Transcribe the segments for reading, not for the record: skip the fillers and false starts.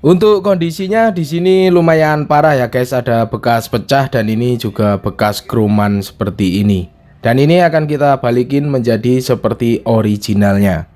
Untuk kondisinya di sini lumayan parah ya guys, ada bekas pecah dan ini juga bekas keruman seperti ini. Dan ini akan kita balikin menjadi seperti originalnya.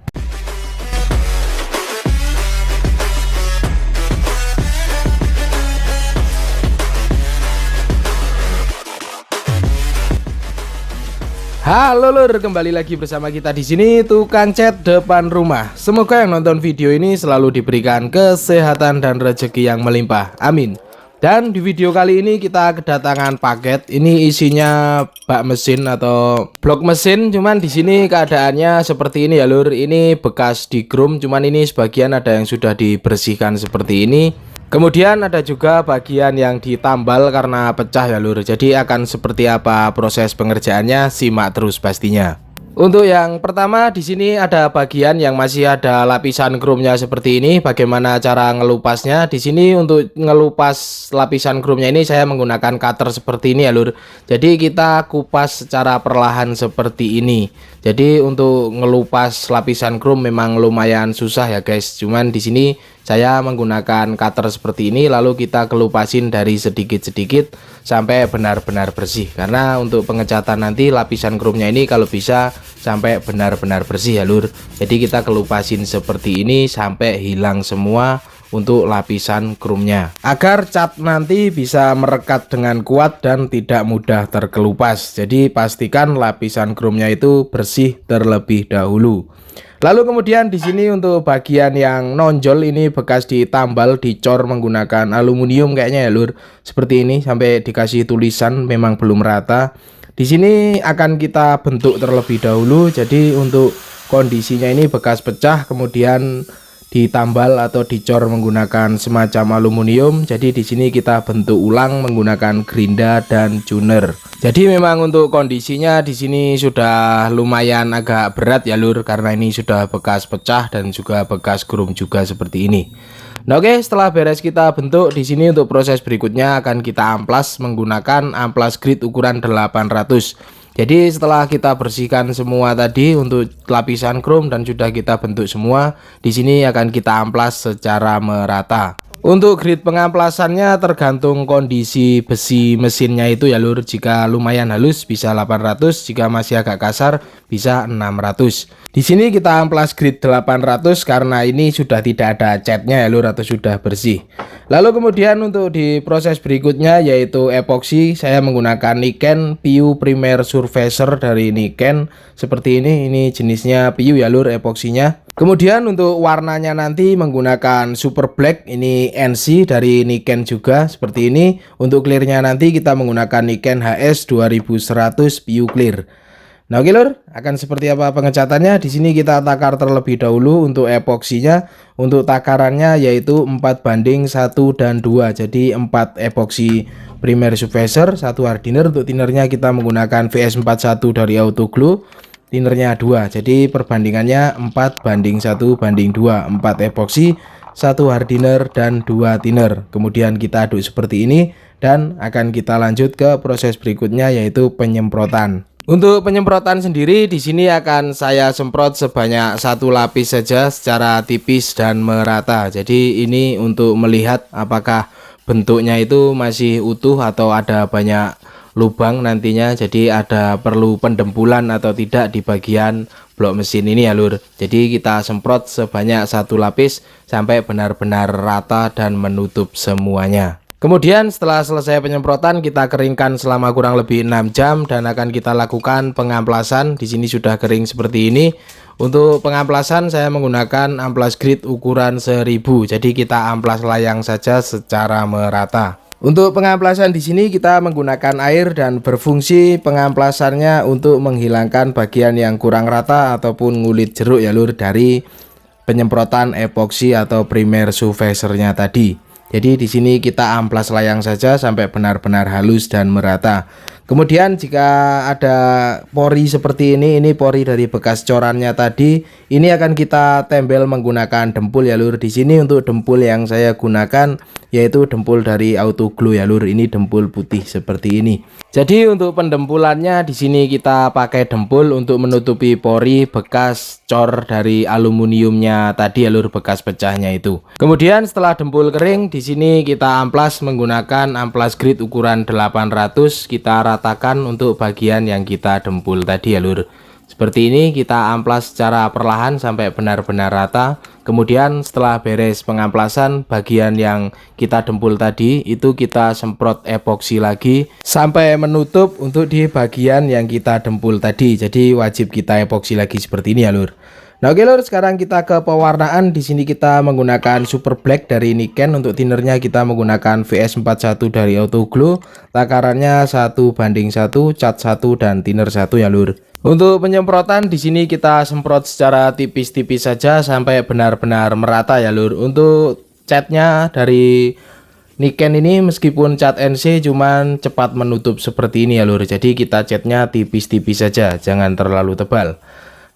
Halo lur, kembali lagi bersama kita di sini tukang cat depan rumah. Semoga yang nonton video ini selalu diberikan kesehatan dan rezeki yang melimpah. Amin. Dan di video kali ini kita kedatangan paket. Ini isinya bak mesin atau blok mesin. Cuman di sini keadaannya seperti ini ya lur. Ini bekas digrum. Cuman ini sebagian ada yang sudah dibersihkan seperti ini. Kemudian ada juga bagian yang ditambal karena pecah ya lur. Jadi akan seperti apa proses pengerjaannya, simak terus pastinya. Untuk yang pertama di sini ada bagian yang masih ada lapisan chrome-nya seperti ini. Bagaimana cara ngelupasnya? Di sini untuk ngelupas lapisan chrome-nya ini saya menggunakan cutter seperti ini ya lur. Jadi kita kupas secara perlahan seperti ini. Jadi untuk ngelupas lapisan chrome memang lumayan susah ya guys. Cuman di sini saya menggunakan cutter seperti ini, lalu kita kelupasin dari sedikit-sedikit sampai benar-benar bersih. Karena untuk pengecatan nanti lapisan chrome-nya ini kalau bisa sampai benar-benar bersih ya lur. Jadi kita kelupasin seperti ini sampai hilang semua untuk lapisan chrome-nya, agar cat nanti bisa merekat dengan kuat dan tidak mudah terkelupas. Jadi pastikan lapisan chrome-nya itu bersih terlebih dahulu. Lalu kemudian di sini untuk bagian yang nonjol ini bekas ditambal, dicor menggunakan aluminium kayaknya ya lur. Seperti ini sampai dikasih tulisan memang belum rata. Di sini akan kita bentuk terlebih dahulu. Jadi untuk kondisinya ini bekas pecah kemudian ditambal atau dicor menggunakan semacam aluminium. Jadi di sini kita bentuk ulang menggunakan gerinda dan tuner. Jadi memang untuk kondisinya di sini sudah lumayan agak berat ya lur, karena ini sudah bekas pecah dan juga bekas grum juga seperti ini. Nah oke, setelah beres kita bentuk di sini untuk proses berikutnya akan kita amplas menggunakan amplas grit ukuran 800. Jadi setelah kita bersihkan semua tadi untuk lapisan chrome dan sudah kita bentuk semua, di sini akan kita amplas secara merata. Untuk grid pengamplasannya tergantung kondisi besi mesinnya itu ya lur. Jika lumayan halus bisa 800, jika masih agak kasar bisa 600. Di sini kita amplas grid 800 karena ini sudah tidak ada catnya ya lur, atau sudah bersih. Lalu kemudian untuk di proses berikutnya yaitu epoksi, saya menggunakan Niken PU Primer Surfacer dari Niken seperti ini jenisnya PU ya lur epoksinya. Kemudian untuk warnanya nanti menggunakan super black, ini NC dari Niken juga seperti ini. Untuk clearnya nanti kita menggunakan Niken HS 2100 PU Clear. Nah oke lur, akan seperti apa pengecatannya? Di sini kita takar terlebih dahulu untuk epoksinya. Untuk takarannya yaitu 4:1 dan 2. Jadi 4 epoksi primer surfacer, 1 hardener. Untuk tinernya kita menggunakan VS41 dari Autoglue. Tinernya 2, jadi perbandingannya 4:1:2, 4 epoksi, 1 hardener dan 2 thinner. Kemudian kita aduk seperti ini dan akan kita lanjut ke proses berikutnya yaitu penyemprotan. Untuk penyemprotan sendiri di sini akan saya semprot sebanyak 1 lapis saja secara tipis dan merata. Jadi ini untuk melihat apakah bentuknya itu masih utuh atau ada banyak lubang nantinya, jadi ada perlu pendempulan atau tidak di bagian blok mesin ini ya lur. Jadi kita semprot sebanyak 1 lapis sampai benar-benar rata dan menutup semuanya. Kemudian setelah selesai penyemprotan kita keringkan selama kurang lebih 6 jam dan akan kita lakukan pengamplasan. Di sini sudah kering seperti ini. Untuk pengamplasan saya menggunakan amplas grit ukuran 1000. Jadi kita amplas layang saja secara merata. Untuk pengamplasan di sini kita menggunakan air dan berfungsi pengamplasannya untuk menghilangkan bagian yang kurang rata ataupun ngulit jeruk ya lur dari penyemprotan epoksi atau primer surfacernya tadi. Jadi di sini kita amplas layang saja sampai benar-benar halus dan merata. Kemudian jika ada pori seperti ini pori dari bekas corannya tadi, ini akan kita tempel menggunakan dempul ya lur. Di sini untuk dempul yang saya gunakan yaitu dempul dari Auto Glow ya lur. Ini dempul putih seperti ini. Jadi untuk pendempulannya di sini kita pakai dempul untuk menutupi pori bekas cor dari aluminiumnya tadi ya lur, bekas pecahnya itu. Kemudian setelah dempul kering di sini kita amplas menggunakan amplas grit ukuran 800, kita ratakan untuk bagian yang kita dempul tadi ya lur. Seperti ini kita amplas secara perlahan sampai benar-benar rata. Kemudian setelah beres pengamplasan, bagian yang kita dempul tadi itu kita semprot epoksi lagi sampai menutup untuk di bagian yang kita dempul tadi. Jadi wajib kita epoksi lagi seperti ini ya lur. Nah oke lur, sekarang kita ke pewarnaan. Di sini kita menggunakan Super Black dari Niken. Untuk tinernya kita menggunakan VS41 dari Auto Glow. Takarannya 1:1, cat 1 dan thinner 1 ya lur. Untuk penyemprotan di sini kita semprot secara tipis-tipis saja sampai benar-benar merata ya lur. Untuk catnya dari Niken ini meskipun cat NC cuman cepat menutup seperti ini ya lur. Jadi kita catnya tipis-tipis saja, jangan terlalu tebal.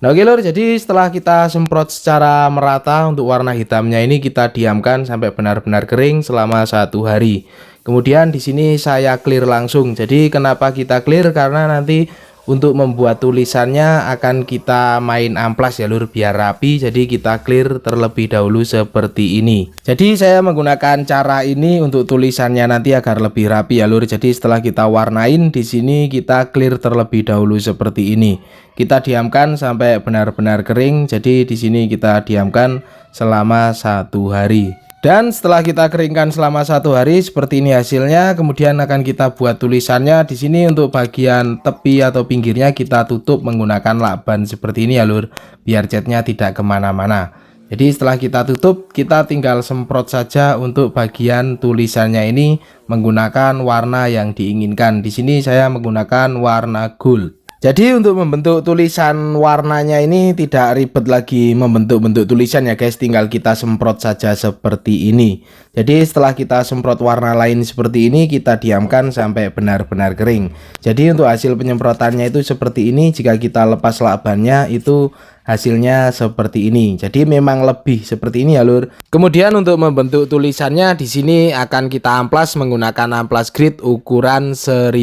Nah oke lur, jadi setelah kita semprot secara merata untuk warna hitamnya ini kita diamkan sampai benar-benar kering selama 1 hari. Kemudian di sini saya clear langsung. Jadi kenapa kita clear? Karena nanti untuk membuat tulisannya akan kita main amplas ya lur, biar rapi. Jadi kita clear terlebih dahulu seperti ini. Jadi saya menggunakan cara ini untuk tulisannya nanti agar lebih rapi ya lur. Jadi setelah kita warnain di sini kita clear terlebih dahulu seperti ini. Kita diamkan sampai benar-benar kering. Jadi di sini kita diamkan selama 1 hari. Dan setelah kita keringkan selama 1 hari seperti ini hasilnya. Kemudian akan kita buat tulisannya. Di sini untuk bagian tepi atau pinggirnya kita tutup menggunakan lakban seperti ini ya lur, biar catnya tidak kemana-mana. Jadi setelah kita tutup, kita tinggal semprot saja untuk bagian tulisannya ini menggunakan warna yang diinginkan. Di sini saya menggunakan warna gold. Jadi untuk membentuk tulisan warnanya ini tidak ribet lagi membentuk-bentuk tulisan ya guys, tinggal kita semprot saja seperti ini. Jadi setelah kita semprot warna lain seperti ini, kita diamkan sampai benar-benar kering. Jadi untuk hasil penyemprotannya itu seperti ini. Jika kita lepas lakbannya itu hasilnya seperti ini. Jadi memang lebih seperti ini ya lur. Kemudian untuk membentuk tulisannya di sini akan kita amplas menggunakan amplas grit ukuran 1000.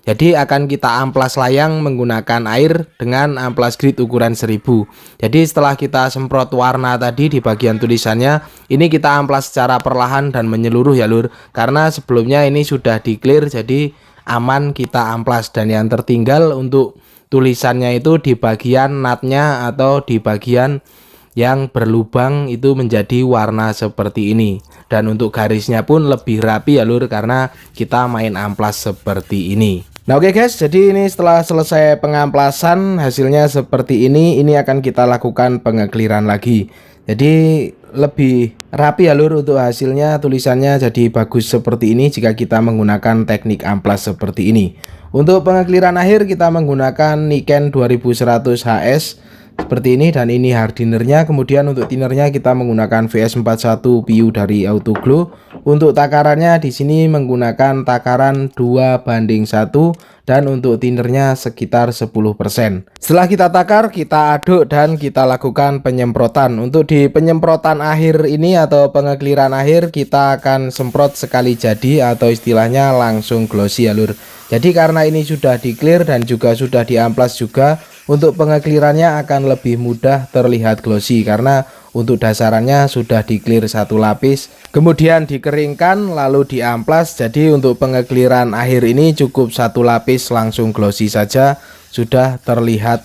Jadi akan kita amplas layang menggunakan air dengan amplas grit ukuran 1000. Jadi setelah kita semprot warna tadi di bagian tulisannya, ini kita amplas secara perlahan dan menyeluruh ya lur. Karena sebelumnya ini sudah di clear, jadi aman kita amplas. Dan yang tertinggal untuk tulisannya itu di bagian natnya atau di bagian yang berlubang itu menjadi warna seperti ini. Dan untuk garisnya pun lebih rapi ya lur, karena kita main amplas seperti ini. Nah oke guys, jadi ini setelah selesai pengamplasan hasilnya seperti ini. Ini akan kita lakukan pengekliran lagi. Jadi lebih rapi ya lur untuk hasilnya, tulisannya jadi bagus seperti ini jika kita menggunakan teknik amplas seperti ini. Untuk pengekliran akhir kita menggunakan Niken 2100 HS seperti ini, dan ini hardinernya. Kemudian untuk tinernya kita menggunakan VS41 PU dari Auto Glow. Untuk takarannya di sini menggunakan takaran 2:1 dan untuk tinernya sekitar 10%. Setelah kita takar, kita aduk dan kita lakukan penyemprotan. Untuk di penyemprotan akhir ini atau pengekliran akhir kita akan semprot sekali jadi atau istilahnya langsung glossy ya lur. Jadi karena ini sudah di clear dan juga sudah diamplas juga, untuk pengeklirannya akan lebih mudah terlihat glossy karena untuk dasarannya sudah di clear 1 lapis, kemudian dikeringkan lalu diamplas. Jadi untuk pengekliran akhir ini cukup 1 lapis langsung glossy saja, sudah terlihat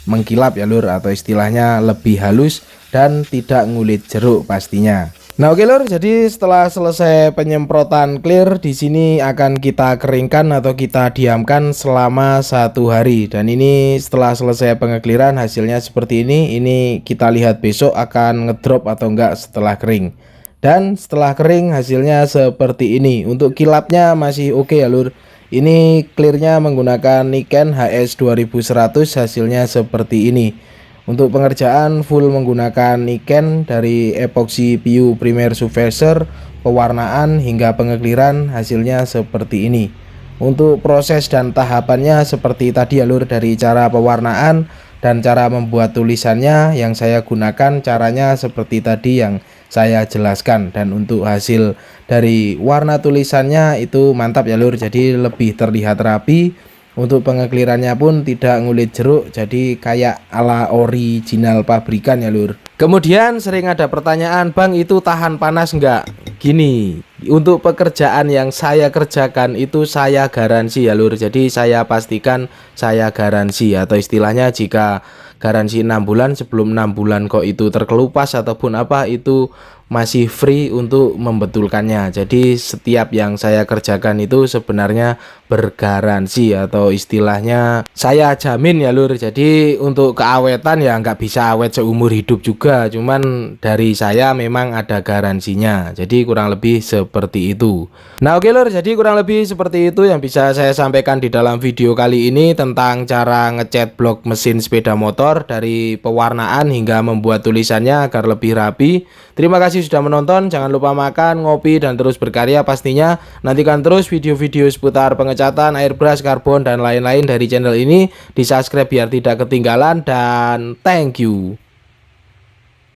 mengkilap ya lur, atau istilahnya lebih halus dan tidak ngulit jeruk pastinya. Nah oke lur, jadi setelah selesai penyemprotan clear di sini akan kita keringkan atau kita diamkan selama 1 hari. Dan ini setelah selesai pengekliran hasilnya seperti ini. Ini kita lihat besok akan ngedrop atau enggak setelah kering. Dan setelah kering hasilnya seperti ini. Untuk kilapnya masih oke ya lur. Ini clearnya menggunakan Niken HS 2100, hasilnya seperti ini. Untuk pengerjaan full menggunakan Niken dari epoxy PU primer surfacer, pewarnaan hingga pengekliran hasilnya seperti ini. Untuk proses dan tahapannya seperti tadi ya lur, dari cara pewarnaan dan cara membuat tulisannya yang saya gunakan caranya seperti tadi yang saya jelaskan. Dan untuk hasil dari warna tulisannya itu mantap ya lur, jadi lebih terlihat rapi. Untuk pengeklirannya pun tidak ngulit jeruk, jadi kayak ala original pabrikan ya lur. Kemudian sering ada pertanyaan, bang itu tahan panas enggak? Gini, untuk pekerjaan yang saya kerjakan itu saya garansi ya lur, jadi saya pastikan saya garansi, atau istilahnya jika garansi 6 bulan, sebelum 6 bulan kok itu terkelupas ataupun apa, itu masih free untuk membetulkannya. Jadi setiap yang saya kerjakan itu sebenarnya bergaransi, atau istilahnya saya jamin ya lur. Jadi untuk keawetan ya nggak bisa awet seumur hidup juga, cuman dari saya memang ada garansinya. Jadi kurang lebih seperti itu. Nah oke lur, jadi kurang lebih seperti itu yang bisa saya sampaikan di dalam video kali ini tentang cara ngecat blok mesin sepeda motor, dari pewarnaan hingga membuat tulisannya agar lebih rapi. Terima kasih sudah menonton, jangan lupa makan, ngopi, dan terus berkarya pastinya. Nantikan terus video-video seputar pengecatan, airbrush, karbon, dan lain-lain dari channel ini. Di subscribe biar tidak ketinggalan, dan thank you.